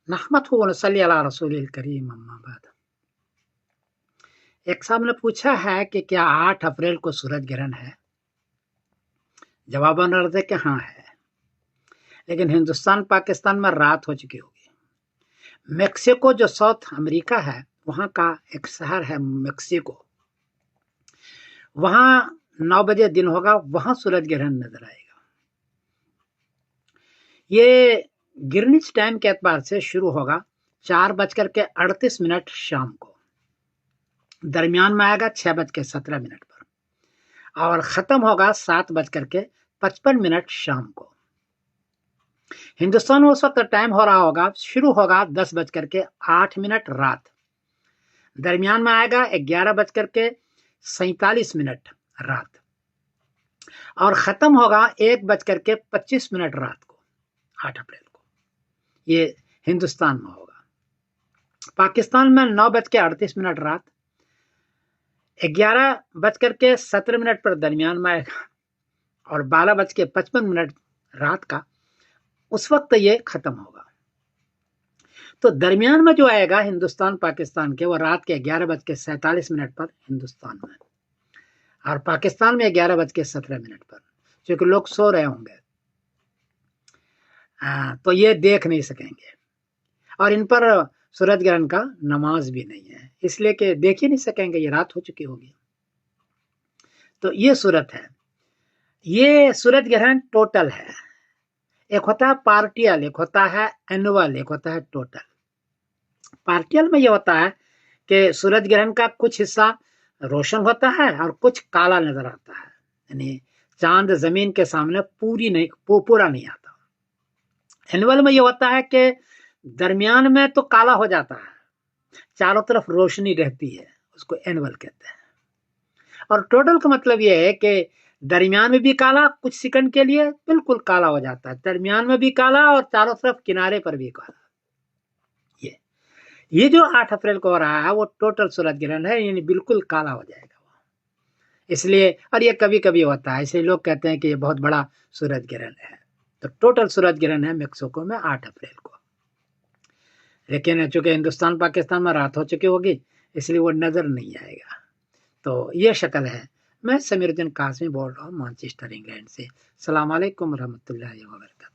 नहमदुहु व नसल्ली अला रसूलिल करीम अम्मा बाद। एक साहब ने पूछा है कि क्या 8 अप्रैल को सूरज ग्रहण है? जवाबन अर्ज है कि हाँ है, लेकिन हिंदुस्तान पाकिस्तान में रात हो चुकी होगी। मेक्सिको जो साउथ अमेरिका है वहां का एक शहर है मेक्सिको, वहां 9 बजे दिन होगा, वहां सूरज ग्रहण नजर आएगा। ये गिरनिच टाइम के एतबार से शुरू होगा 4:38 शाम को, दरमियान में आएगा 6:17 पर और खत्म होगा 7:55 शाम को। हिंदुस्तान में उस वक्त टाइम हो रहा होगा, शुरू होगा 10:08 रात, दरमियान में आएगा 11:47 रात और खत्म होगा 1:25 रात को, 8 अप्रैल को। ये हिंदुस्तान में होगा। पाकिस्तान में 9:38 रात, 11:17 पर दरमियान में आएगा और 12:55 रात का, उस वक्त ये खत्म होगा। तो दरमियान में जो आएगा हिंदुस्तान पाकिस्तान के, वो रात के 11:47 पर हिंदुस्तान में और पाकिस्तान में 11:17 पर, क्योंकि लोग सो रहे होंगे तो ये देख नहीं सकेंगे और इन पर सूरज ग्रहण का नमाज भी नहीं है, इसलिए कि देख ही नहीं सकेंगे, ये रात हो चुकी होगी। तो ये सूरत है। ये सूरज ग्रहण टोटल है। एक होता है पार्टियल, एक होता है एनुअल, एक होता है टोटल। पार्टियल में ये होता है कि सूरज ग्रहण का कुछ हिस्सा रोशन होता है और कुछ काला नजर आता है, यानी चांद जमीन के सामने पूरा नहीं आता। एनुअल में ये होता है कि दरमियान में तो काला हो जाता है, चारों तरफ रोशनी रहती है, उसको एनुअल कहते हैं। और टोटल का मतलब ये है कि दरमियान में भी काला, कुछ सेकंड के लिए बिल्कुल काला हो जाता है, दरमियान में भी काला और चारों तरफ किनारे पर भी काला। ये जो 8 अप्रैल को हो रहा है वो टोटल सूरज ग्रहण है, यानी बिल्कुल काला हो जाएगा वो। इसलिए, और ये कभी कभी होता है, इसलिए लोग कहते हैं कि ये बहुत बड़ा सूरज ग्रहण है। तो टोटल सूरज ग्रहण है मेक्सिको में 8 अप्रैल को, लेकिन चूंकि हिंदुस्तान पाकिस्तान में रात हो चुकी होगी इसलिए वो नजर नहीं आएगा। तो ये शक्ल है। मैं समीरुद्दीन कासमी बोल रहा हूँ मैनचेस्टर इंग्लैंड से। अस्सलाम वालेकुम रहमतुल्लाहि व बरकातहू।